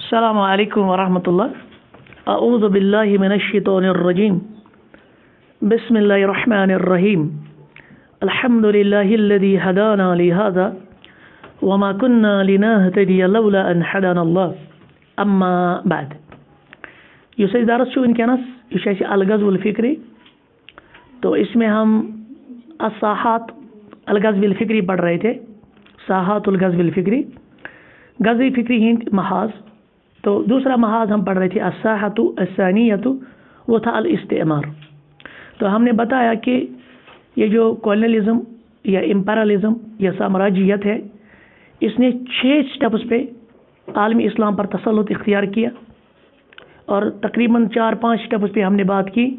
السلام علیکم ورحمۃ اللہ۔ اعوذ باللہ من الشیطان الرجیم، بسم اللہ الرحمن الرحیم، الحمد للہ الذی ہدانا لہذا وما كنا لنهتدی لولا ان ہدانا اللہ، اما بعد۔ یس اَسہِ درس چھُ وٕنکٮ۪نس یہِ چھُ اَسہِ الغزو الفکری، تو اس میں ہم الصاحات الغزو الفکری پڑھ رہے تھے، صاحات الغزو الفکری، غزوی فکری ہند محاذ۔ تو دوسرا محاذ ہم پڑھ رہے تھے الساحۃ الثانیۃ، وہ تھا الاستعمار۔ تو ہم نے بتایا کہ یہ جو کولونیلزم یا امپیرلزم یا سامراجیت ہے، اس نے 6 سٹیپس پہ عالمی اسلام پر تسلط اختیار کیا، اور تقریباً 4-5 سٹیپس پہ ہم نے بات کی،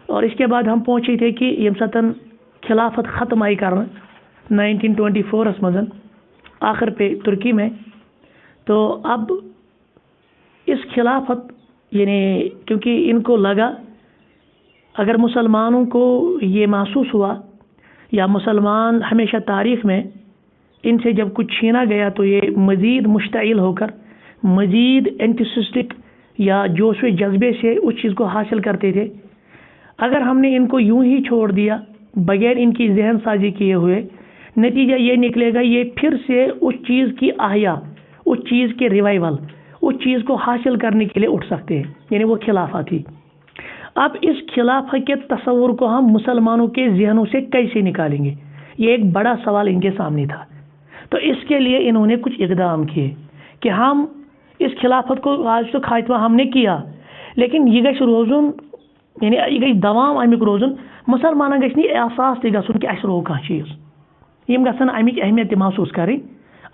اور اس کے بعد ہم پہنچے تھے کہ یم ساتن خلافت ختم آئی کرنا 1924 مزن آخر پہ ترکی میں۔ تو اب اس خلافت یعنی کیونکہ ان کو لگا اگر مسلمانوں کو یہ محسوس ہوا یا مسلمان ہمیشہ تاریخ میں ان سے جب کچھ چھینا گیا تو یہ مزید مشتعل ہو کر مزید انتھوسسٹک یا جوش و جذبے سے اس چیز کو حاصل کرتے تھے، اگر ہم نے ان کو یوں ہی چھوڑ دیا بغیر ان کی ذہن سازی کیے ہوئے، نتیجہ یہ نکلے گا یہ پھر سے اس چیز کی احیا، اس چیز کے ریوائول، اس چیز کو حاصل کرنے کے لیے اٹھ سکتے ہیں، یعنی وہ خلافت تھی۔ اب اس خلافت کے تصور کو ہم مسلمانوں کے ذہنوں سے کیسے نکالیں گے، یہ ایک بڑا سوال ان کے سامنے تھا۔ تو اس کے لیے انہوں نے کچھ اقدام کیے کہ ہم اس خلافت کو آج تو خاتمہ ہم نے کیا، لیکن یہ گژھِ روزن، یعنی یہ گژھِ دوام امیک روزن، مسلمانن گژھِ نہٕ احساس تہِ گژھن کہ اسہِ روو کانٛہہ چیز، یم گژھن امِچ اہمیت تہِ محسوس کریں۔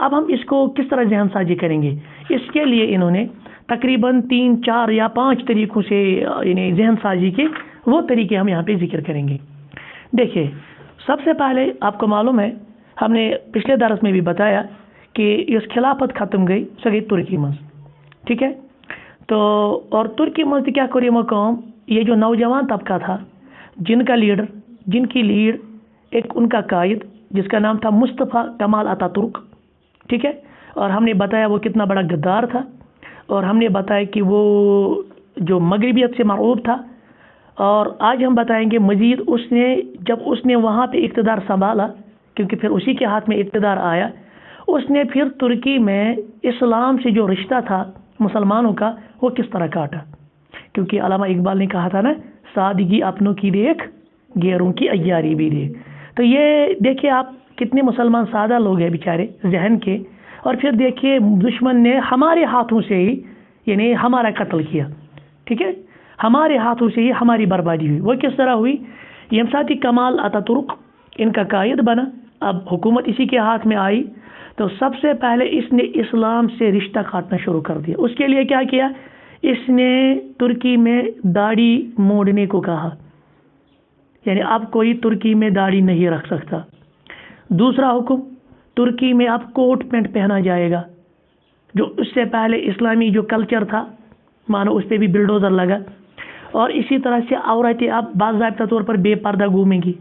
اب ہم اس کو کس طرح ذہن سازی کریں گے؟ اس کے لیے انہوں نے تقریباً 3, 4 یا 5 طریقوں سے یعنی ذہن سازی کے وہ طریقے ہم یہاں پہ ذکر کریں گے۔ دیکھیے، سب سے پہلے آپ کو معلوم ہے ہم نے پچھلے درس میں بھی بتایا کہ اس خلافت ختم گئی سو گئی ترکی مز، ٹھیک ہے؟ تو اور ترکی مز کیا کر کام، یہ جو نوجوان طبقہ تھا جن کا لیڈر، جن کی لیڈ ایک ان کا قائد جس کا نام تھا مصطفیٰ کمال اتا ترک، ٹھیک ہے؟ اور ہم نے بتایا وہ کتنا بڑا غدار تھا، اور ہم نے بتایا کہ وہ جو مغربیت سے مرعوب تھا، اور آج ہم بتائیں گے مزید جب اس نے وہاں پہ اقتدار سنبھالا، کیونکہ پھر اسی کے ہاتھ میں اقتدار آیا، اس نے پھر ترکی میں اسلام سے جو رشتہ تھا مسلمانوں کا وہ کس طرح کاٹا، کیونکہ علامہ اقبال نے کہا تھا نا، سادگی اپنوں کی دیکھ غیروں کی عیاری بھی دیکھ۔ تو یہ دیکھیے آپ کتنے مسلمان سادہ لوگ ہیں بیچارے ذہن کے، اور پھر دیکھیے دشمن نے ہمارے ہاتھوں سے ہی یعنی ہمارا قتل کیا، ٹھیک ہے؟ ہمارے ہاتھوں سے ہی ہماری بربادی ہوئی۔ وہ کس طرح ہوئی؟ یم ساتھی کمال اتا ترک ان کا قائد بنا، اب حکومت اسی کے ہاتھ میں آئی، تو سب سے پہلے اس نے اسلام سے رشتہ کاٹنا شروع کر دیا۔ اس کے لیے کیا کیا؟ اس نے ترکی میں داڑھی موڑنے کو کہا، یعنی اب کوئی ترکی میں داڑھی نہیں رکھ سکتا۔ دوسرا حکم، ترکی میں اب کوٹ پینٹ پہنا جائے گا، جو اس سے پہلے اسلامی جو کلچر تھا مانو اس پہ بھی بلڈوزر لگا۔ اور اسی طرح سے عورتیں اب باضابطہ طور پر بے پردہ گھومیں گی،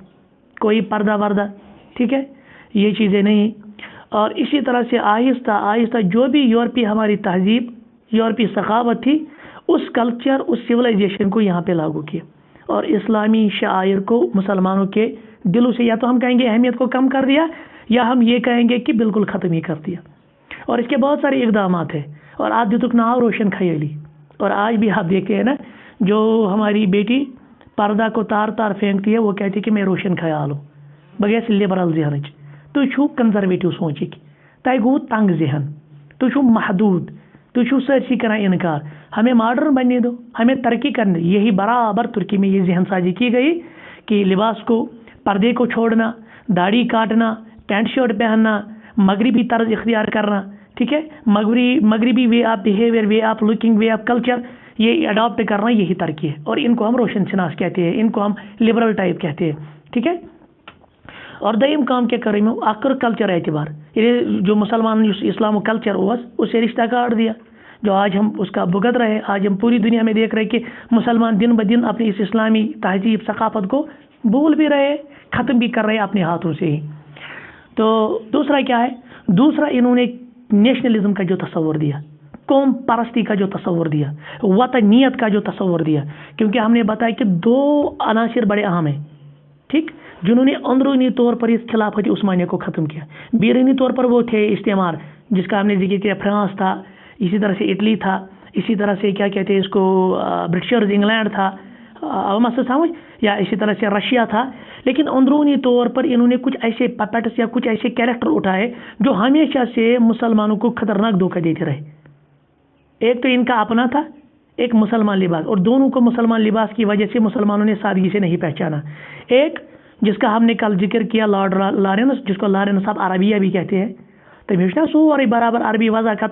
کوئی پردہ وردہ، ٹھیک ہے؟ یہ چیزیں نہیں۔ اور اسی طرح سے آہستہ آہستہ جو بھی یورپی ہماری تہذیب، یورپی ثقافت تھی، اس کلچر، اس سویلائزیشن کو یہاں پہ لاگو کیا، اور اسلامی شعائر کو مسلمانوں کے دلوں سے یا تو ہم کہیں گے اہمیت کو کم کر دیا، یا ہم یہ کہیں گے کہ بالکل ختم ہی کر دیا۔ اور اس کے بہت سارے اقدامات ہیں، اور آج دتک ناو روشن خیالی، اور آج بھی آپ دیکھتے ہیں نا، جو ہماری بیٹی پردہ کو تار تار پھینکتی ہے وہ کہتی ہے کہ میں روشن خیال ہوں، بغیر لبرل ذہنچ، تو چھو کنزرویٹو سوچک، تہ گو تنگ ذہن، تو چھو محدود، تو چھو سرسی کرنا انکار، ہمیں ماڈرن بننے دو، ہمیں ترقی کرنے۔ یہی برابر ترکی میں یہ ذہن سازی کی گئی کہ لباس کو، پردے کو چھوڑنا، داڑھی کاٹنا، پینٹ شرٹ پہننا، مغربی طرز اختیار کرنا، ٹھیک ہے؟ مغربی way of behaviour, way of looking, way of culture, یہ اڈاپٹ کرنا، یہی ترقی ہے، اور ان کو ہم روشن شناس کہتے ہیں، ان کو ہم لبرل ٹائپ کہتے ہیں، ٹھیک ہے؟ اور دیم کام کیا کریں میں آخر کلچر اعتبار، یعنی جو مسلمان اسلام و کلچر اسے رشتہ کاٹ دیا، جو آج ہم اس کا بھگت رہے۔ آج ہم پوری دنیا میں دیکھ رہے کہ مسلمان دن بدن اپنی اس اسلامی تہذیب ثقافت کو بھول بھی رہے، ختم بھی کر رہے اپنے ہاتھوں سے ہی۔ تو دوسرا کیا ہے؟ دوسرا انہوں نے نیشنلزم کا جو تصور دیا، कौम परस्ती का जो तस्वुर दिया, वतनीयत का जो तस्वुर दिया, क्योंकि हमने बताया कि दो अनासिर बड़े अहम हैं, ठीक, जिन्होंने अंदरूनी तौर पर इस खिलाफत उस्मानिया को ख़त्म किया। बैरूनी तौर पर वो थे इस्तेमार, जिसका हमने जिक्र किया, फ्रांस था, इसी तरह से इटली था, इसी तरह से क्या कहते हैं इसको, ब्रिटिशर्स इंग्लैंड था, मसला समझ, या इसी तरह से रशिया था। लेकिन अंदरूनी तौर पर इन्होंने कुछ ऐसे पपेट्स या कुछ ऐसे कैरेक्टर उठाए जो हमेशा से मुसलमानों को खतरनाक धोखा देते रहे। एक तो इनका अपना था, एक मुसलमान लिबास, और दोनों को मुसलमान लिबास की वजह से मुसलमानों ने सादगी से नहीं पहचाना। एक जिसका हमने कल जिक्र किया, लॉर्ड लॉरेंस, जिसको लॉरेंस साहब अरबिया भी कहते हैं, तो ना सोरे बराबर अरबी वजाकत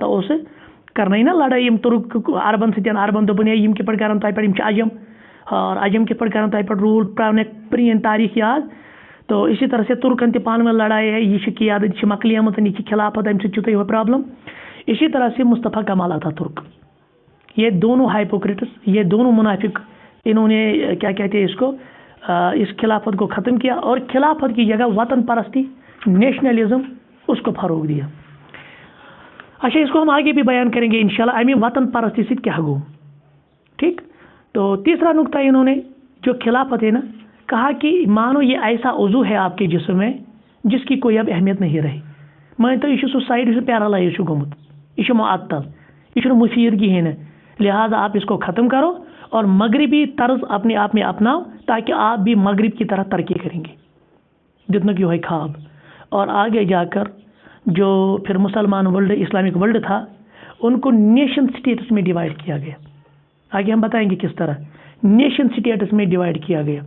करना ना लड़ाई तुर्क अरबन सत्यान अरबन दोपन यम किप कर अजम और अजम किप कर रूल प्रीन तारीख याद। तो इसी तरह से तुर्कन पान में लड़ाई है, यह कियादत मकलियामत, यह खिलाफत, अम सह प्रॉब्लम। इसी तरह से मुस्तफ़ा कमाल अतातुर्क, ये दोनों हाइपोक्रेट्स, ये दोनों मुनाफिक, इन्होंने क्या कहते हैं इसको, इस खिलाफत को ख़त्म किया और खिलाफत की जगह वतन परस्ती, नेशनलिज्म, उसको फ़रोग दिया। अच्छा, इसको हम आगे भी बयान करेंगे इंशाल्लाह, अमी वतन परस्ती से क्या गो, ठीक। तो तीसरा नुक्ता इन्होंने जो खिलाफत है ना, कहा कि मानो ये ऐसा उज़ू है आपके जिस्म में जिसकी कोई अब अहमियत नहीं रही। मैं तो यह साइड से पैरालाइज गोमुत, यह मुअत्तल, यह मुफीद कहें, लिहाजा आप इसको ख़त्म करो और मगरबी तर्ज अपने आप में अपनाओ ताकि आप भी मगरब की तरह तरक्की करेंगे। जितना कि वही ख्वाब, और आगे जाकर जो फिर मुसलमान वर्ल्ड, इस्लामिक वर्ल्ड था, उनको नेशन स्टेट्स में डिवाइड किया गया। आगे हम बताएंगे किस तरह नेशन स्टेट्स में डिवाइड किया गया।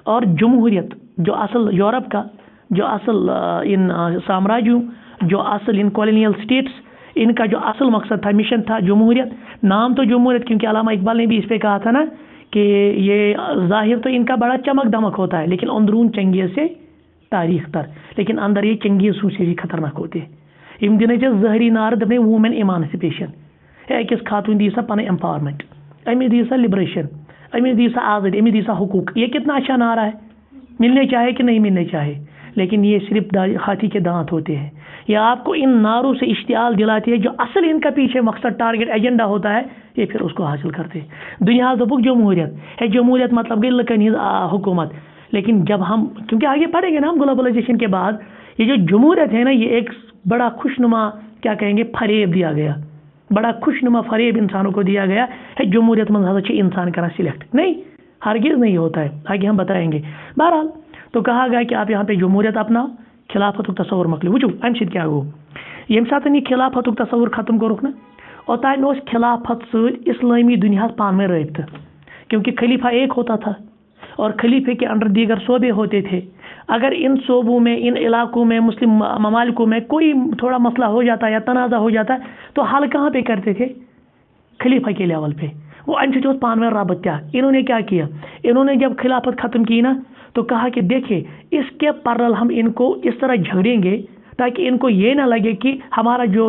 और जमहूरियत, जो असल यूरोप का, जो असल इन साम्राज्यों, जो असल इन कॉलोनियल स्टेट्स, इनका जो असल मकसद था, मिशन था जमहूरियत। नाम तो जमहूरियत, क्योंकि अल्लामा इकबाल ने भी इस पर कहा था ना कि ये ज़ाहिर तो इनका बड़ा चमक दमक होता है, लेकिन अंदरून चंगेज़ से तारीख तर, लेकिन अंदर ये चंगेज़ से भी खतरनाक होते हैं। इम दिन जहरी नार दपने वूमेन इमानसिपेशन, अकिस खातून दी सा पन एम्पावरमेंट, अमी दी सा लिबरेशन, अमी दी सा आज़ादी, अमी दी सा हुकूक। ये कितना अच्छा नारा है, मिलने चाहे कि नहीं मिलने चाहे, लेकिन ये सिर्फ हाथी के दांत होते हैं। ये आपको इन नारों से इश्तियाल दिलाती है, जो असल इनका पीछे मकसद, टारगेट, एजेंडा होता है, ये फिर उसको हासिल करते हैं। दुनिया दोपुक जमहूरियत है, जमहूरियत मतलब गई लकन हुकूमत। लेकिन जब हम, क्योंकि आगे पढ़ेंगे ना हम ग्लोबलाइजेशन के बाद, ये जो जमहूरियत है ना, ये एक बड़ा खुशनुमा, क्या कहेंगे, फरेब दिया गया, बड़ा खुशनुमा फरेब इंसानों को दिया गया है। जमहूरियत में इंसान करना सिलेक्ट नहीं, हरगिज़ नहीं होता है, आगे हम बताएंगे। बहरहाल तो कहा गया कि आप यहाँ पे जमहूरियत अपनाओ, खिलाफत तस्वुर मकली वो अम सत क्या गो, ये सात यह खिलाफत तस्वुर खत्म करुक ना, ओतान खिलाफत सत इस्लामी दुनिया पान में रबत, क्योंकि खलीफा एक होता था और खलीफे के अंडर दीगर शोबे होते थे। अगर इन शोबों में, इन इलाकों में, मुस्लिम ममालिकों में कोई थोड़ा मसला हो जाता या तनाज़ा हो जाता तो हल कहाँ पे करते थे, खलीफा के लेवल पे। वो अम सत पान में रबत क्या, इन्होंने क्या किया, इन्होंने जब खिलाफत ख़त्म की ना, तो कहा कि देखिए इसके पैरेलल हम इनको इस तरह झगड़ेंगे ताकि इनको ये ना लगे कि हमारा जो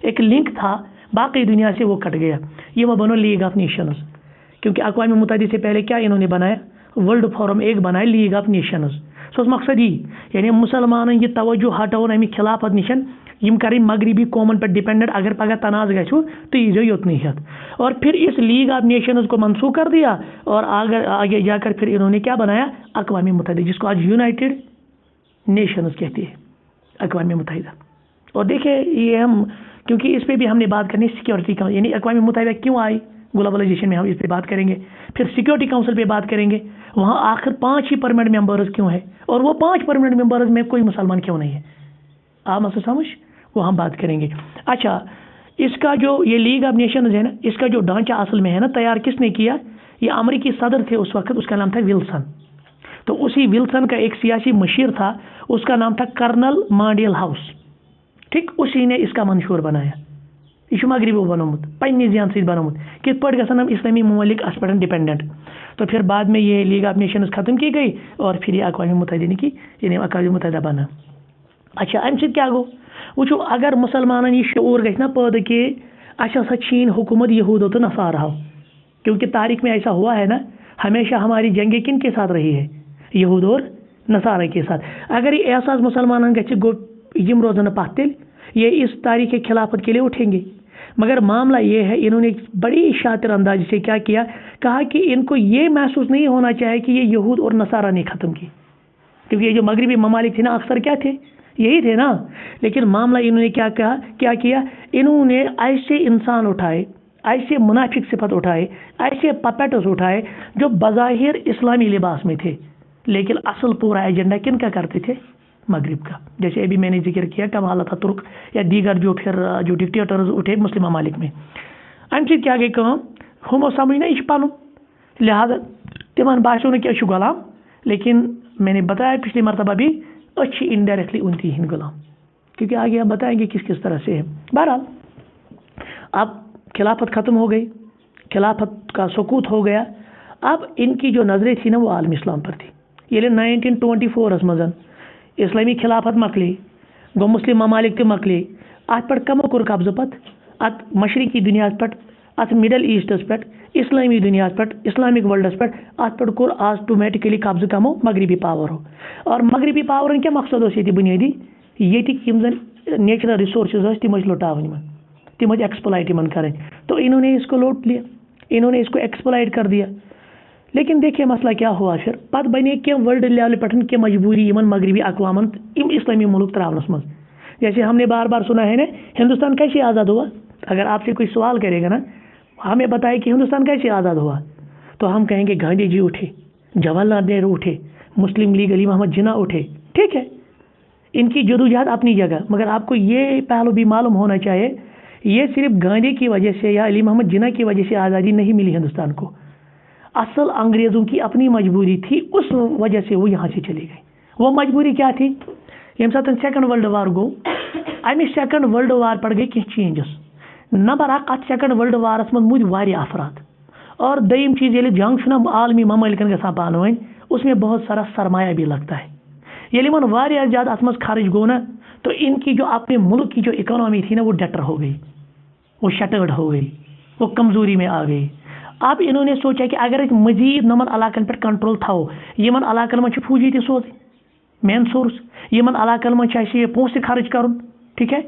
एक लिंक था बाकी दुनिया से वो कट गया। ये वो बनो लीग ऑफ नेशंस, क्योंकि अक़वाम मुत्तहिदा से पहले क्या इन्होंने बनाया, वर्ल्ड फोरम एक बनाया, लीग ऑफ नेशंस। सो मकसद ही यानी मुसलमान ये तवज्जो हटाओ अमी खिलाफत निशन, यम करें मगरबी कौमन पर डिपेंडेंट, अगर पगह तनाज़ गो तो यीजो योत नहीं। और फिर इस लीग ऑफ नेशंस को मनसूख कर दिया और आगे जाकर फिर इन्होंने क्या बनाया, अक़वाम मुत्तहिदा, जिसको आज यूनाइटेड नेशंस कहती है, अक़वाम मुत्तहिदा। और देखिए ये हम, क्योंकि इस पर भी हमने बात करनी, सिक्योरिटी काउंसिल यानी अक़वाम मुत्तहिदा क्यों आई ग्लोबलाइजेशन में, हम इस पर बात करेंगे। फिर सिक्योरिटी काउंसिल पे बात करेंगे, वहाँ आखिर 5 ही परमानेंट मेंबर्स क्यों है, और वो 5 परमानेंट मेंबर्स में कोई मुसलमान क्यों नहीं है, आप मसला समझ, वो हम बात करेंगे। अच्छा, इसका जो ये लीग ऑफ नेशंस है ना, इसका जो ढांचा असल में है ना, तैयार किसने किया, ये अमेरिकी सदर थे उस वक्त, उसका नाम था विल्सन। तो उसी विल्सन का एक सियासी मशीर था, उसका नाम था कर्नल मांडेल हाउस, ठीक, उसी ने इसका मंशूर बनाया। यह मगरबो बनोमुत, पन्ने जान से बनोमुत कित पट गसन हम इस्लामी ममालिक अस पे डिपेंडेंट। तो फिर बाद में ये लीग ऑफ नेशंस ख़त्म की गई और फिर ये अक़वाम मुत्तहिदा की, यानी अक़वाम मुत्तहिदा बना। अच्छा, अम सत क्या गो, वो अगर मुसलमान ये शऊर गई ना पैदा कि अच्छा छीन हुकूमत यहूदों तो नसारा, क्योंकि तारीख में ऐसा हुआ है ना, हमेशा हमारी जंगें किन के साथ रही है, यहूद और नसारा के साथ। अगर ये एहसास मुसलमान गो यम रोजन पत, ये इस तारीख खिलाफत के लिए उठेंगे, मगर मामला ये है, इन्होंने बड़ी शातिर अंदाज से क्या किया, कहा कि इनको ये महसूस नहीं होना चाहिए कि ये यहूद और नसारा ने ख़त्म की, क्योंकि ये जो मगरबी ममालिक थे ना अक्सर क्या थे, यही थे ना। लेकिन मामला इन्होंने क्या कहा, क्या किया, इन्होंने ऐसे इंसान उठाए, ऐसे मुनाफिक सिफत उठाए, ऐसे पपेटस उठाए जो बज़ाहिर इस्लामी लिबास में थे, लेकिन असल पूरा एजेंडा किन का करते थे, मगरिब का। जैसे अभी मैंने जिक्र किया कमाल अतातुर्क या दीगर जो फिर जो डिक्टेटर्स उठे मुस्लिम ममालिक में, अम सत क्या गई काम, हमो समझ ना यह पन, लिहाजा तिमन बासो न कि गुलाम। लेकिन मैंने बताया पिछली मरतबा भी, अच्छी इनडायरेक्टली उनकी ही गुलाम, क्योंकि आगे आप बताएंगे किस किस तरह से है। बहरहाल अब खिलाफत ख़त्म हो गई, खिलाफत का सुकूत हो गया। अब इनकी जो नज़रें थी ना वो आलम इस्लाम पर थी। ये 1924 मज़न इस्लामी खिलाफत मकली, गो मुस्लिम ममालिक मकली, अत पे कमो कोर कब्ज़ पत अत मशरकी दुनिया पे, अत मिडल ईस्टस पे, इस्लामी दुनिया पे, इस्लामिक वर्ल्डस पे, अत पे कोर ऑटोमेटिकली कब्ज़ कमो मगरबी पावर हो। और मगरबी पावर क्या मकसद ये बुनियादी, ये जन नेचुरल रिसोर्सेज तम लुटावन, तम एक्सप्लॉइट करें, तो इन्होंने इसको लूट लिया, इन्होंने इसको एक्सप्लॉइट कर दिया। लेकिन देखिए मसला क्या हुआ, फिर पत बने क्या वर्ल्ड लेवल पे क्या मजबूरी इन मगरबी अकवामन इस्लामी मुल्क त्रावनस मज। जैसे हमने बार बार सुना है ना, हिंदुस्तान कैसे आज़ाद हुआ। अगर आपसे कोई सवाल करेगा ना, हमें बताए कि हिंदुस्तान कैसे आज़ाद हुआ, तो हम कहेंगे गांधी जी उठे, जवाहरलाल नेहरू उठे, मुस्लिम लीग अली मोहम्मद जिन्ना उठे। ठीक है, इनकी जदोजहद अपनी जगह, मगर आपको ये पहलू भी मालूम होना चाहिए, ये सिर्फ गांधी की वजह से या अली मोहम्मद जिन्ना की वजह से आज़ादी नहीं मिली हिंदुस्तान को। असल अंग्रेज़ों की अपनी मजबूरी थी, उस वजह से वो यहाँ से चले गए। वो मजबूरी क्या थी, यम साथ सेकंड वर्ल्ड वार गो, अमे सेकंड वर्ल्ड वार पर गई कह चेंजेस। नंबर अत सेकंड वर्ल्ड वारस मज मुद वारिया अफराद, और दयम चीज़ ये जंग ना आलमी ममालिकन गसान पान वन, उसमें बहुत सारा सरमाया भी लगता है। ये वारिया ज़्यादा अत मज खर्च गो ना, तो इनकी जो अपने मुल्क की जो इकोनॉमी थी ना वो डटर हो गई, वो शटर्ड हो गई, वो कमज़ोरी में आ गई। अब इन्होंने सोचा कि अगर मजीद नमन इलाकन पर कंट्रोल थो, यमन इलाकन में फौजी तो सोच मेन सोर्स, यमन इलाकन में पोसे खर्च कर, ठीक है,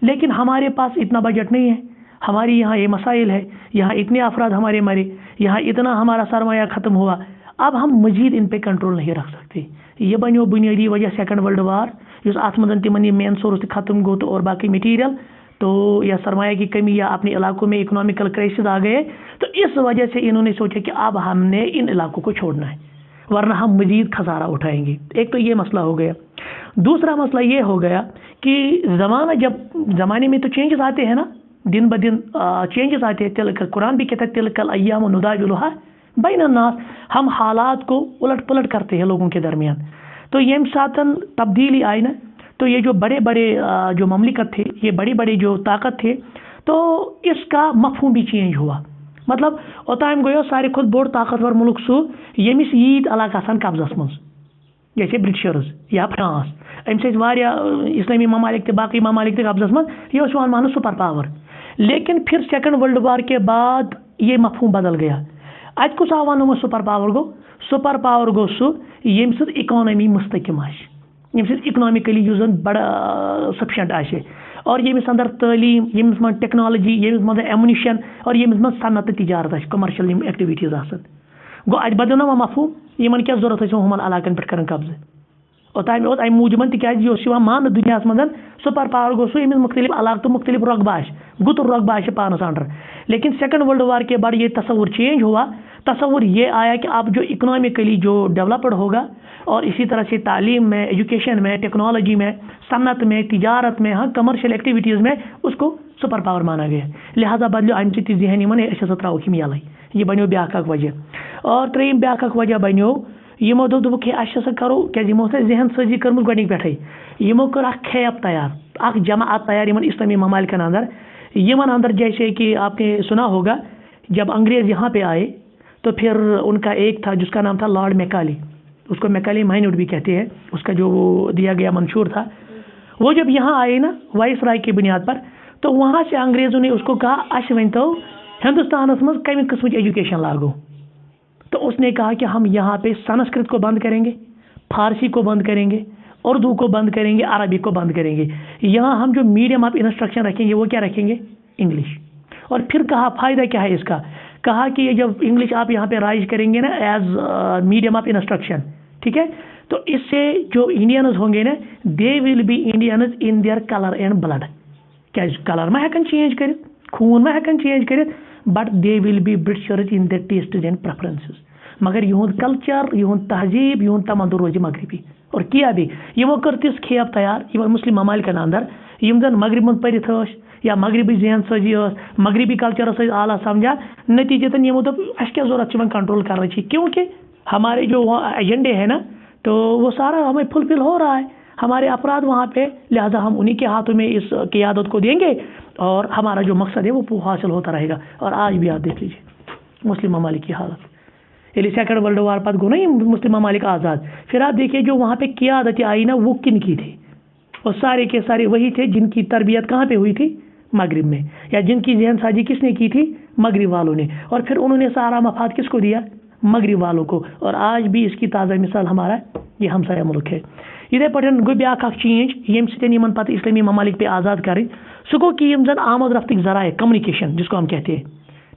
लेकिन हमारे पास इतना बजट नहीं है, हमारी यहाँ ये मसाइल है, यहाँ इतने अफराद हमारे मरे, यहाँ इतना हमारा सरमाया ख़त्म हुआ, अब हम मजीद इन पे कंट्रोल नहीं रख सकते। ये बनो बुनियादी वजह सेकंड वर्ल्ड वार, जिस अत मज तिमन मेन सोर्स ख़त्म गो तो और बाकी मटीरियल तो या सरमाया की कमी या अपने इलाकों में इकोनॉमिकल क्राइसिस आ गए, तो इस वजह से इन्होंने सोचा कि अब हमने इन इलाकों को छोड़ना है, वरना हम मजीद खसारा उठाएंगे। एक तो ये मसला हो गया। दूसरा मसला ये हो गया कि ज़माने में तो चेंजेस आते हैं ना, दिन ब दिन चेंजेस आते हैं। कुरान भी कहता है तिलकल अय्याम नुदाविलुहा बैनन नास, हम हालात को उलट पुलट करते हैं लोगों के दरमियान। तो ये साथन तब्दीली आई ना, तो ये जो बड़े बड़े जो ममलिकत थे, ये बड़ी बड़ी जो ताकत थे, तो इसका मफहूम भी चेंज हुआ। मतलब ओताम गो सारे खुद बोड़ ताकतवर मुल्क सू यमिस यीत इलाका कब्जस मज, जैसे ब्रिटिशर्स या फ्रांस, अम इस्लामी ममालिक बाकी ममालिक कब्जस मज, ये मान सुपर पावर। लेकिन फिर सेकंड वर्ल्ड वार के बाद ये मफहूम बदल गया। अत कुछ आवान सुपर पावर गो सू यम सद इकोनॉमी मुस्तकिम आशे, यम सद इकोनॉमिकली यूजन बड़ा सफिशेंट आशे, और यमिस अंदर तालीम, यमिस मन टेक्नोलॉजी, यमिस मन एमुनिशन, और यमिस मन सनत तिजारत आशे, कमर्शियल एक्टिविटीज आसन। गो अत बदल ना मफहूम, यमन क्या जरूरत हमन इलाकन पे कर कब्जे। ओताम अम मूजूबन तिज मान दुनिया मज सुपर पावर गो सू यमिस मुख्तलिफ इलाक तो मुख्तलिफ रकबा आशे, गुतुर रकबा आशे पानस अंडर। लेकिन सेकंड वर्ल्ड वार के बाद ये तस्वुर चेंज हुआ। तस्वुर ये आया कि अब जो इकोनॉमिकली जो डेवलप्ड होगा, और इसी तरह से तालीम में, एजुकेशन में, टेक्नोलॉजी में, सनत में, तिजारत में, हाँ कमर्शियल एक्टिविटीज़ में उसको सुपर पावर माना गया। लिहाजा बदलो अम जहनी मन त्रो यल, यह बनो ब्याक वजह। और त्रेम ब्याक वजह बनो यमो दोक करो क्या जहन सजी कर्म गोनिक पे यमो कर खैप तैयार, जमात तैयार इस्लामी ममालिकन अंदर। यमन अंदर जैसे कि आपने सुना होगा, जब अंग्रेज़ यहाँ पे आए तो फिर उनका एक था जिसका नाम था लॉर्ड मैकाले, उसको मैकाले माइनूट भी कहते हैं, उसका जो दिया गया मंशूर था। वो जब यहाँ आए ना वाइस राय की बुनियाद पर, तो वहाँ से अंग्रेज़ों ने उसको कहा अश वन तो हिंदुस्तान मज कम किस्म की एजुकेशन लागू। तो उसने कहा कि हम यहाँ पे संस्कृत को बंद करेंगे, फारसी को बंद करेंगे, उर्दू को बंद करेंगे, अरबी को बंद करेंगे। यहाँ हम जो मीडियम ऑफ इंस्ट्रक्शन रखेंगे वो क्या रखेंगे, इंग्लिश। اور پھر کہا فائدہ کیا ہے اس کا، کہا کہ یہ جب انگلش آپ یہاں پہ رائج کریں گے نا ایز میڈیم آف انسٹرکشن، ٹھیک ہے، تو اس سے جو انڈینز ہوں گے نا they will be Indians in their colour and blood, کیا کلر ما ہیکن چینج کرت، خون ما ہیکن چینج کرت، but they will be Britishers in their tastes and preferences, مگر یہند کلچر، یہند تہذیب، یہند تمدن روزِ مغربی، اور کیا بھی یمو کر تس کھیپ تیار یمن مسلم ممالکن اندر یم زن مغرب من پرت یا مغربی ذہن سازی مغربی کلچر اعلیٰ سمجھا، نتیجتاً یمو دپ اس کیا ضرورت کنٹرول کرنا چاہیے، کیونکہ ہمارے جو ایجنڈے ہیں نا تو وہ سارا ہمیں فلفل ہو رہا ہے، ہمارے افراد وہاں پہ، لہذا ہم انہی کے ہاتھوں میں اس قیادت کو دیں گے اور ہمارا جو مقصد ہے وہ حاصل ہوتا رہے گا۔ اور آج بھی آپ دیکھ لیجیے مسلم ممالک کی حالت، یعنی سیکنڈ ورلڈ وار پتہ گو نا یہ مسلم ممالک آزاد، پھر آپ دیکھیے جو وہاں پہ قیادت آئی نا وہ کن کی تھی، اور سارے کے سارے وہی تھے جن کی تربیت کہاں پہ ہوئی تھی، مغرب میں، یا جن کی ذہن سازی کس نے کی تھی، مغرب والوں نے، اور پھر انہوں نے سارا مفاد کس کو دیا، مغرب والوں کو۔ اور آج بھی اس کی تازہ مثال ہمارا یہ ہمسایہ ملک ہے۔ اتھے پہ گو بیاکھ چینج یم سن پتہ اسلامی ممالک پہ آزاد کریں، سہ گو کہ یم زن آمد رفتک ذرائع کمیونیکیشن جس کو ہم کہتے ہیں،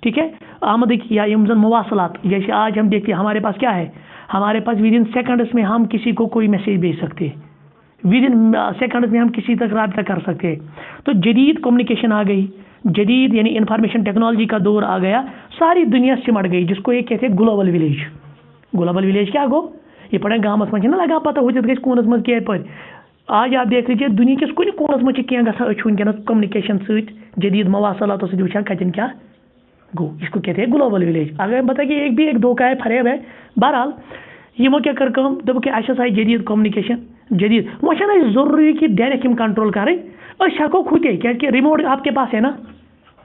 ٹھیک ہے، آمد یا یم زن مواصلات، جیسے آج ہم دیکھتے ہیں ہمارے پاس کیا ہے، ہمارے پاس ود ان سیکنڈس میں ہم کسی کو کوئی میسیج بھیج سکتے ہیں، ود ان سیکنڈس میں ہم کسی تک رابطہ کر سکتے ہیں۔ تو جدید کمیونیکیشن آ گئی، جدید یعنی انفارمیشن ٹیکنالوجی کا دور آ گیا، ساری دنیا سمٹ گئی، جس کو یہ کہتے ہیں گلوبل ولیج۔ گلوبل ولیج کیا گو، یہ پڑھیں گامس من لگا پتہ ہوت گھس کونس من کی پہ، آج آپ دیکھ لیجیے دنیا کس کن کونس من کی گھان اچھ ونکس کمیونیکیشن ست جدید مواصلات ست وچان کتن کیا گو، اس کو کہتے ہیں گلوبل ولیج۔ اگر بتا کہ ایک دھوکہ ہے، فریب ہے، بہرحال یمو کیا کر کم دب کہ اس آئی جدید کمیونیکیشن جدید، وہ ضروری کہ ڈائریکٹ یم کنٹرول کریں، اس ہیکو کھوتے کہ ریموٹ آپ کے پاس ہے نا،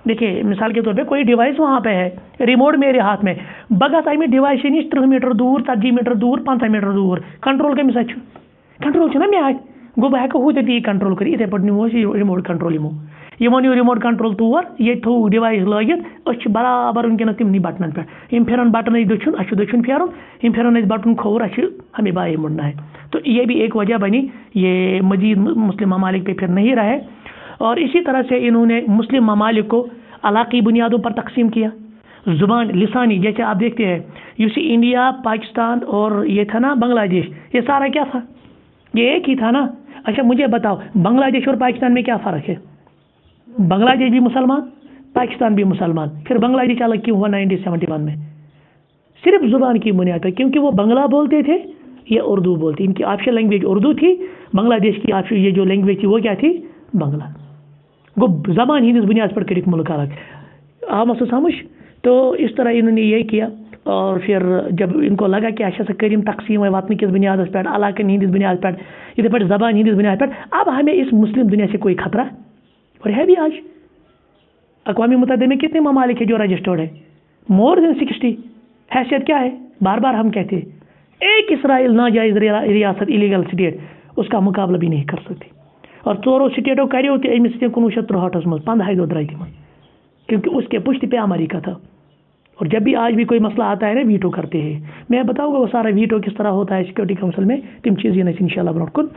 دیکھیے مثال کے طور پہ کوئی ڈیوائس وہاں پہ ہے، ریموٹ میرے ہاتھ میں، بگت آئی میں ڈیوائس نش 30 میٹر دور، 40 میٹر دور، 50 میٹر دور، کنٹرول کمس اتھ کنٹرول نا مے گو بہ ہیکو ہوتے تی کنٹرول کر، اتھے پٲٹھۍ نِمو أسۍ ریموٹ کنٹرول یمو نیو ریموٹ کنٹرول تور، یہ تھو ڈیوائس لٲگِتھ، أسۍ چھِ برابر ونکیٚنس تمنٕے بٹنن پہ، یم پھرن بٹن دچھُن اچھا دچھُن پھیرُن، یم پھرن بٹن کھوور اچھا ہمیں بائی مڑنا ہے۔ تو یہ بھی ایک وجہ بنی، یہ مزید مسلم ممالک پہ پھر نہیں رہے، اور اسی طرح سے انہوں نے مسلم ممالک کو علاقائی بنیادوں پر تقسیم کیا، زبان لسانی، جیسے آپ دیکھتے ہیں انڈیا، پاکستان اور یہ تھا نا بنگلہ دیش، یہ سارا کیا تھا، یہ ایک ہی تھا نا۔ اچھا مجھے بتاؤ بنگلہ دیش اور پاکستان میں کیا فرق ہے؟ بنگلہ دیش بھی مسلمان، پاکستان بھی مسلمان، پھر بنگلہ دیش الگ کیوں ہوا 1971 میں؟ صرف زبان کی بنیاد پر، کیونکہ وہ بنگلہ بولتے تھے، یہ اردو بولتے، ان کی آفیشل لینگویج اردو تھی، بنگلہ دیش کی یہ جو لینگویج تھی وہ کیا تھی، بنگلہ۔ گو زبان ہندس بنیاد پر کرک ملک الگ، آمد سمجھ؟ تو اس طرح انہوں نے یہ کیا، اور پھر جب ان کو لگا کہ اچھا سا کریم تقسیم وطن کس بنیاد پہ، علاقن ہندس بنیاد پہ، اتنے پہ زبان ہندس بنیاد پہ، اب ہمیں اس مسلم دنیا سے کوئی خطرہ، اور ہے بھی آج اقوام متحدہ میں کتنے ممالک ہیں جو رجسٹرڈ ہے، مور دین 60، حیثیت کیا ہے، بار بار ہم کہتے ہیں ایک اسرائیل ناجائز ریاست، ایلیگل اسٹیٹ، اس کا مقابلہ بھی نہیں کر سکتی، اور ژورو سٹیٹو کریو تہ امس 1963 میں 15 دو درائے تم، کیونکہ اس کے پشت پہ امریکہ تھا۔ اور جب بھی آج بھی کوئی مسئلہ آتا ہے نا ویٹو کرتے ہیں، میں بتاؤں گا وہ سارا ویٹو کس طرح ہوتا ہے سیکورٹی کونسل میں، تم چیز یہ نہیں انشاءاللہ برونٹ کن۔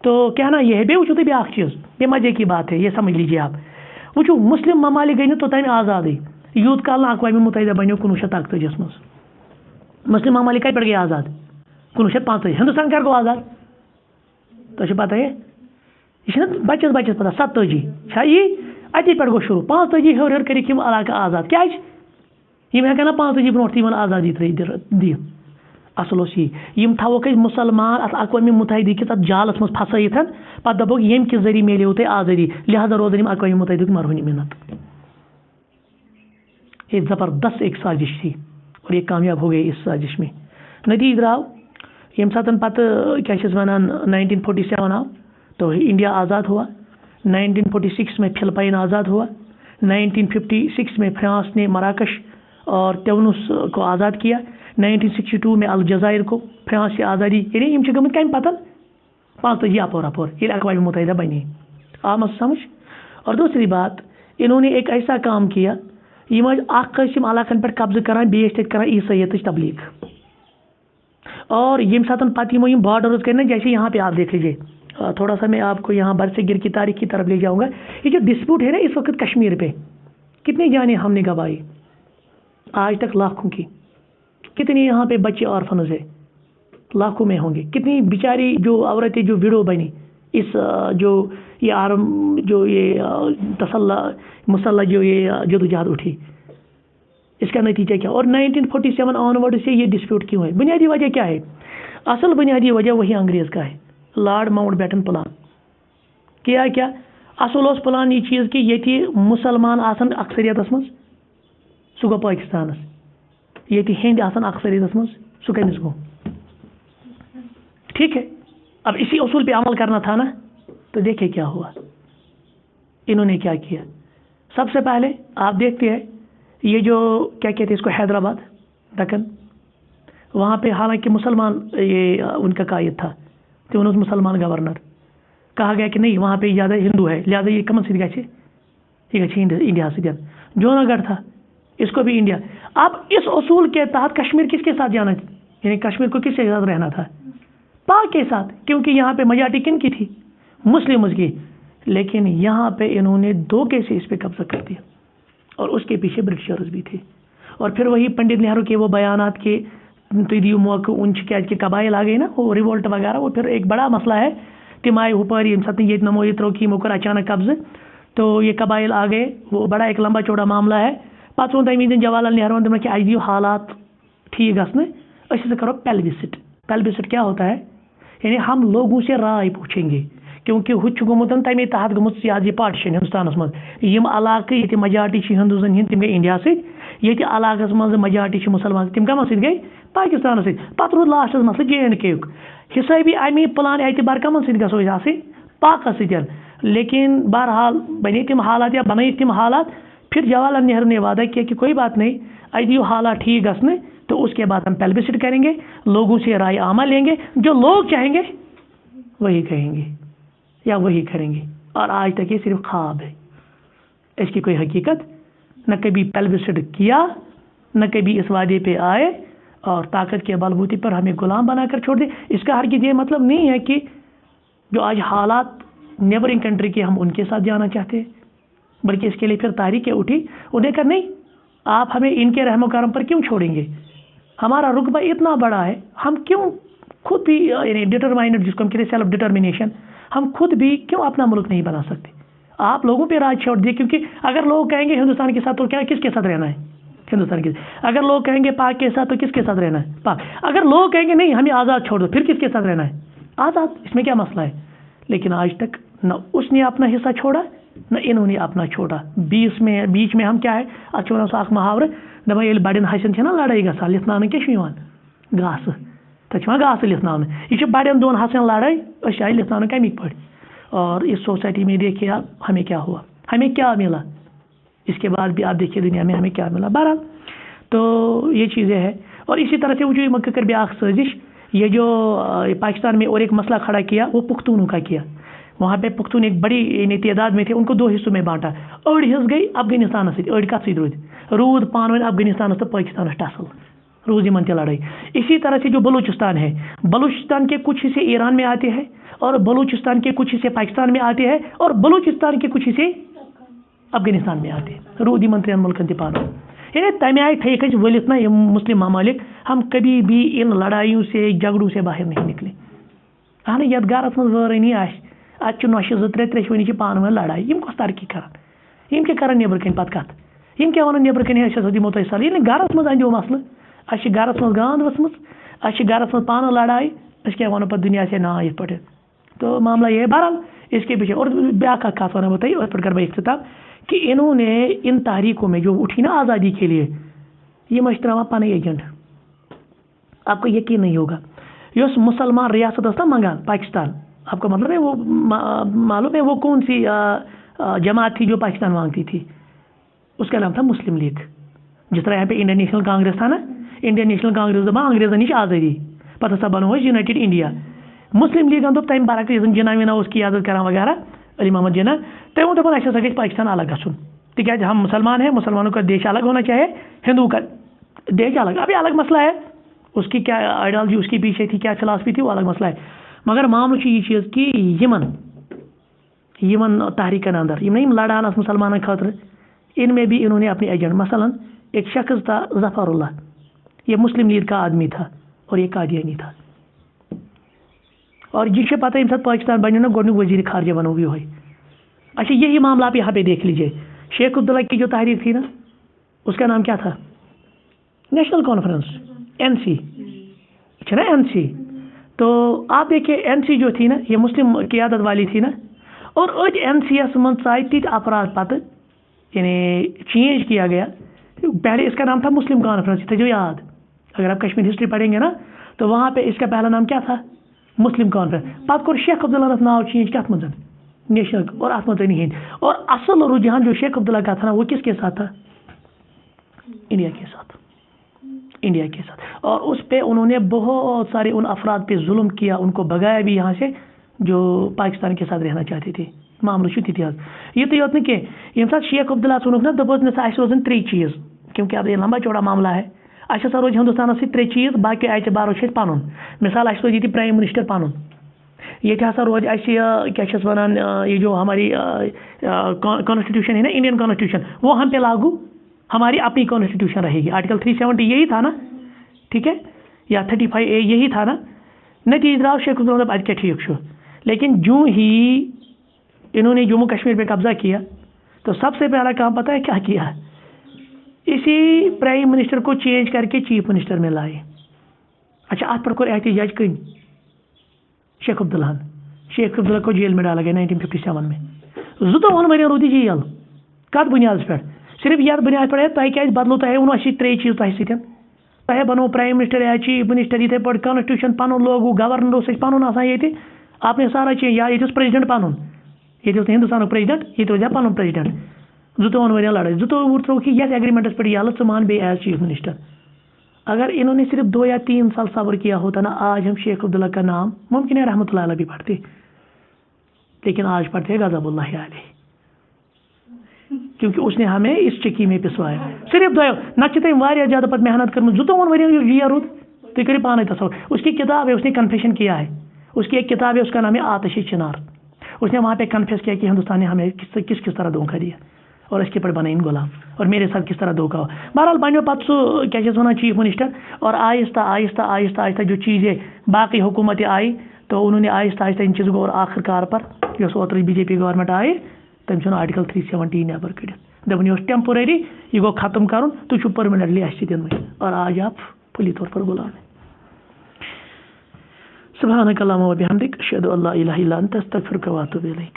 تو کہنا یہ ہے بے وچو تو بیاکھ چیز، یہ مزے کی بات ہے، یہ سمجھ لیجیے آپ، وچو مسلم ممالک گئی توتان آزادی، یوت کال اقوام متحدہ بنو 1948 مز، مسلم ممالک کتھ پہ گئی آزاد 1945، ہندوستان کر گو آزاد، تو پتہ ہے یہ بچس پتہ 47 یہ اتی پہ گو شروع، 45 ہور کرک علاقہ آزاد، کیا ہیکن 45 برو تم آزادی دِتھ، اصل اس یہ تھوک مسلمان ات اقوام متحدہ کس ات جالس مز پھسائت، پتہ دپوک یم کس ذریعہ میلو تہ آزادی، لہذا روزن اقوام متحدہ مرہون منت۔ یہ زبردست ایک سازش تھی، اور یہ کامیاب ہو گئی اس سازش میں۔ نتیجہ درآو یم ساتن پتہ کیا ونان 1947 آو تو انڈیا آزاد ہوا، 1946 میں فلپائن آزاد ہوا، 1956 میں فرانس نے مراکش اور تیونس کو آزاد کیا، 1962 میں الجزائر کو فرانس سے آزادی، یعنی یم گمت کم پتہ 45 اپور اپور یہ اقوام متحدہ بنی، آمد سمجھ؟ اور دوسری بات انہوں نے ایک ایسا کام کیا، یم قسم علاقن پہ قبضہ کران، بیس تک کران عیسائیت تبلیغ، اور یم ساتن پتہ یم بارڈرز کرنا، جیسے یہاں پہ آپ دیکھ لیجیے، تھوڑا سا میں آپ کو یہاں برصغیر کی تاریخ کی طرف لے جاؤں گا، یہ جو ڈسپیوٹ ہے نا اس وقت کشمیر پہ، कितनी जानें हमने गंवाई आज तक लाखों की, कितनी यहाँ पे बच्चे ऑर्फन्स है लाखों में होंगे, कितनी बेचारी जो औरतें जो विडो बनी इस जो ये आरम जो ये तसल्ला मुसल्ला जो ये जदोजहद उठी, इसका नतीजा क्या। और 1947 ऑनवर्ड से ये डिस्प्यूट क्यों है, बुनियादी वजह क्या है, असल बुनियादी वजह वही अंग्रेज़ का है, लॉर्ड माउंटबेटन प्लान। किया क्या असल प्लान ये चीज़ कि ये मुसलमान आसन अक्सरियत मज सह गो पाकिस्तान, ये हिंद आसन अक्सरियत मज सह कमिस गो। ठीक है, अब इसी उसूल पे अमल करना था ना, तो देखिए क्या हुआ, इन्होंने क्या किया। सबसे पहले आप देखते हैं ये जो क्या कहते हैं इसको, हैदराबाद दक्कन, वहाँ पे हालांकि मुसलमान ये उनका कायद था, तो उन्होंने मुसलमान गवर्नर कहा गया कि नहीं वहाँ पे ज़्यादा हिंदू है, लिहाजा ये कमन सद ये इंडिया से जूनागढ़ था, इसको भी इंडिया। अब इस उसूल के तहत कश्मीर किसके साथ जाना, यानी कश्मीर को किसके साथ रहना था, पाक के साथ, क्योंकि यहाँ पे मेजॉरिटी किन की थी, मुस्लिम्स की। लेकिन यहाँ पे इन्होंने धोखे से इस पे कब्जा कर दिया, और उसके पीछे ब्रिटिशर्स भी थे। और फिर वही पंडित नेहरू के वो बयानात के तो दियो मौके उनच क्या कि कबाइल आ गई ना, वो रिवोल्ट वगैरह, वो फिर एक बड़ा मसला है। तिम आए ऊपर ये सत ये नमो ये त्रोकी मोकर अचानक कब्ज, तो ये कबाइल आ गए, वो बड़ा एक लंबा चौड़ा मामला है। पत् वो तमी दिन जवाहरलाल नेहरू दम कि आज दियो हालात ठीक गसने, अस करो पेल्विसिट। पेल्विसिट क्या होता है, यानी हम लोगों से राय पूछेंगे, क्योंकि हुच गुमुत तमे तहत गुमुत ये पार्टीशन हिंदुस्तान मज यम इलाके ये मेजॉरिटी हिंदुजन हिंद तिम गई इंडिया से, ये इलाकस मज मेजॉरिटी मुसलमान तिम कम सद गई पाकिस्तान से। पत् रूद लास्टस मसल JNK युक हिसाबी अमी प्लान एतबार कमन सद गो पाक सत। लेकिन बहरहाल बने तिम हालात या बन तिम हालात, फिर जवाहरलाल नेहरू ने वादा किया कि कोई बात नहीं, अदियो हालात ठीक गसने, तो उसके बाद हम पेल्विसिट करेंगे, लोगों से राय आमा लेंगे, जो लोग चाहेंगे वही कहेंगे या वही करेंगे। और आज तक ये सिर्फ ख्वाब है, इसकी कोई हकीकत न कभी पेल्विसिट किया, न कभी इस वादे पे आए, और ताकत के बलबूते पर हमें गुलाम बनाकर छोड़ दे। इसका हरगिज़ ये मतलब नहीं है कि जो आज हालात नेबरिंग कंट्री के हम उनके साथ जाना चाहते हैं, बल्कि इसके लिए फिर तारीखें उठी, उन्हें कर नहीं आप हमें इनके रहमो करम पर क्यों छोड़ेंगे, हमारा रुतबा इतना बड़ा है, हम क्यों खुद भी यानी डिटरमाइंड जिसको हम कहते हैं सेल्फ डिटर्मिनेशन, हम खुद भी क्यों अपना मुल्क नहीं बना सकते। आप लोगों पे राज छोड़ दिए, क्योंकि अगर लोग कहेंगे हिंदुस्तान के साथ तो क्या किसके साथ रहना है, हिंदुस्तान के। अगर लोग कहेंगे पाक के साथ तो किसके साथ रहना है, पाक। अगर लोग कहेंगे नहीं हमें आज़ाद छोड़ दो, फिर किसके साथ रहना है, आज़ाद। इसमें क्या मसला है। लेकिन आज तक न उसने अपना हिस्सा छोड़ा, न इन्होंने अपना छोड़ा। बीच में हम क्या है अच्छो साख मुहावरे दपा ये बड़न हसन ना लड़ाई गसान लिथनान क्या घास तथा घास लिथनान, यह बड़न दोन हसन लड़ाई आए लिथनान कमिक पड़। और इस सोसाइटी में देखिए आप हमें क्या हुआ, हमें क्या मिला, इसके बाद भी आप देखिए दुनिया में हमें क्या मिला। बहरहाल तो ये चीज़ें हैं। और इसी तरह से वो जो मक्कर ब्याख साजिश ये जो पाकिस्तान में और एक मसला खड़ा किया वो पुख्तूनों का किया। वहाँ पे पुख्तून एक बड़ी तादाद में थे, उनको दो हिस्सों में बांटा। अड़ हिस्स गई अफगानिस्तान से, अड़ कत रूद पान अफगानिस्तान तो पाकिस्तान टसल रूद इन लड़ाई। इसी तरह से जो बलूचिस्तान है, बलूचिस्तान के कुछ हिस्से ईरान में आते हैं, और बलूचिस्तान के कुछ हिस्से पाकिस्तान में आते हैं, और बलूचिस्तान के कुछ हिस्से अफगानिस्तान में आते हैं। रूद इन त्रेन मुल्कन पान यानी तमें आए ठेक वलित ना मुस्लिम ममालिक, हम कभी भी इन लड़ाइयों से झगड़ों से बाहर नहीं निकले। हाँ ये गरस मज वरनी अत नोश जो त्रे त्रेशवनी पान वन लड़ाई, यम कस तरक्की करान, क्या करान नबर कन पत कत, क्या वन नबर कन दिमो तुम सल, ये गरस मज अंदो मसल, अस गरस मज गांद वसम, अस गरस मज पान लड़ाई, क्या वनो पे दुनिया से ना इत पे। तो मामला ये है। बहरहाल इसके पीछे और ब्या कत वन बताइए, और कर इख्तिताम कि इन्होंने इन तारीखों में जो उठी ना आज़ादी के लिए, ये मशतरा पन एजेंट, आपको यकीन नहीं होगा। ये मुसलमान रियासत ना मंगाल पाकिस्तान, आपको मतलब है वो मालूम है वो कौन सी जमात थी जो पाकिस्तान मांगती थी, उसका नाम था मुस्लिम लीग। जिस तरह यहाँ पे इंडियन नेशनल कांग्रेस था ना, इंडियन नेशनल कांग्रेस दपा अंग्रेजन नश आज़ादी, पता सब बनो यूनाइटेड इंडिया। मुस्लिम लीगन दोप तम बरक्स जिना विना उस क्यादत करान वगैरह, अली मोहम्मद जिना, तमो दपान अस गई पाकिस्तान अलग गन, तिक हम मुसलमान हैं, मुसलमानों का देश अलग होना चाहिए, हिंदू का देश अलग। अभी अलग मसला है, उसकी क्या आइडियालॉजी उसके पीछे थी, क्या फिलासफी थी, वो अलग मसला है। मगर मामला ये चीज़ कि यमन तहरीकन अंदर यम लड़ान मुसलमान खतर, ان میں بھی انہوں نے اپنے ایجنٹ، مثلا ایک شخص تھا ظفر اللہ، یہ مسلم لیگ کا آدمی تھا اور یہ قادیانی تھا، اور جن سے پتہ ہے پاکستان بنو نا گوڈنک وزیر خارجہ بنو بھی ہوئی۔ اچھا یہی معاملہ آپ یہاں پہ دیکھ لیجئے، شیخ عبداللہ کی جو تحریک تھی نا اس کا نام کیا تھا؟ نیشنل کانفرنس، این سی، اچھا نا این سی۔ تو آپ دیکھیں این سی جو تھی نا یہ مسلم قیادت والی تھی نا، اور ات این سی یس من ژائے تت افراد پتہ، یعنی چینج کیا گیا۔ پہلے اس کا نام تھا مسلم کانفرنس، یہ تھا یاد، اگر آپ کشمیر ہسٹری پڑھیں گے نا تو وہاں پہ اس کا پہلا نام کیا تھا؟ مسلم کانفرنس۔ پتہ کور شیخ عبداللہ ناؤ چینج کت من نیشنل، اور ات من ہند، اور اصل رجحان جو شیخ عبداللہ کا تھا نا وہ کس کے ساتھ تھا؟ انڈیا کے ساتھ، انڈیا کے ساتھ، اور اس پہ انہوں نے بہت سارے ان افراد پہ ظلم کیا، ان کو بگایا بھی یہاں سے جو پاکستان کے ساتھ رہنا چاہتے تھے۔ معاملہ شو تھی یہ تو یوت کہ یم سات شیخ عبداللہ سنوک نا دپوس نسا اس روزن 3 چیز، کیونکہ اب یہ لمبا چوڑا معاملہ ہے، اس ہسا روز ہندوستان سے 3 چیز، باقی اعتبارو چھ پنن، مثال اس روز یہ پرائم منسٹر پنن، یہ ہسا روز اس کیا چھس ونان یہ جو ہماری کانسٹیٹیوشن ہے نا انڈین کانسٹیٹیوشن وہ ہم پہ لاگو، ہماری اپنی کانسٹیٹیوشن رہے گی، آرٹیکل 370 یہی تھا نا، ٹھیک ہے، یا 35A یہی تھا نا۔ نتیجہ درا شیخ عبداللہ اد کیا ٹھیک چھو، لیکن جو ہی انہوں نے جموں کشمیر پہ قبضہ کیا تو سب سے پہلا کام پتہ ہے کیا کیا؟ اسی پرائم منسٹر کو چینج کر کے چیف منسٹر میں لائے۔ اچھا ات پر کو احتجاج کن شیخ عبداللہ کو جیل میں ڈالا گیا 1957 میں، 2 ورین رود جیل، کت بنیاد پہ؟ صرف یہ بنیاد پہ تہ کیا بدلو، تہ ونو اسی 3 چیز تہ ستن، تہ بنو پرائم منسٹر یا چیف منسٹر یتھے پہ کانسٹیٹیوشن پن لوگو، گورنر اس پن آسان یہ آپ نے سارا چینج، یا یہ پریزیڈنٹ پن، یہ ہندوستان پریزیڈنٹ، یہ روزیا پن پریزیڈنٹ، 2 ورین لڑائی، 2 تروک یس ایگریمنٹس پہ یل ثمان بی ایز چیف منسٹر۔ اگر انہوں نے صرف 2 یا 3 سال صبر کیا ہوتا نا آج ہم شیخ عبداللہ کا نام ممکن ہے رحمۃ اللہ علیہ بھی پڑھتے، لیکن آج پڑھتے ہیں غضب اللہ علیہ، کیونکہ اس نے ہمیں اس چکی میں پسوایا، صرف 2 نقش تم واریاہ زیادہ پتہ محنت کرم 2 ورین جیل رود، تھی کرو پانے تصور، اس کی کتاب ہے، اس نے کنفیشن کیا ہے، اس کی ایک کتاب ہے، اس کا نام ہے آتش چنار، اس نے وہاں پہ کنفیس کیا کہ ہندوستان نے ہمیں کس طرح دھوکہ دیا اور اس کے پر بنے ان غلام، اور میرے ساتھ کس طرح دھوکہ ہوا۔ بہرحال بنو پتہ سو کیا ونان چیف منسٹر، اور آہستہ آہستہ آہستہ آہستہ جو چیزیں باقی حکومتیں آئی تو انہوں نے آہستہ آہستہ ان چیزوں کو، اور آخر کار پر جو اوتر بی جے پی گورنمنٹ آئے تم چھ آرٹیکل 370 نیبر کڑت، دپن یہ ٹیمپورری، یہ گو ختم کرن، تو چھ پرماننٹلی اس دن، اور آج آپ پھلی طور پر غلام ہیں۔ سبحانک اللہم و بحمدک، اشہد ان لا الہ الا انت، استغفرک و اتوب الیک۔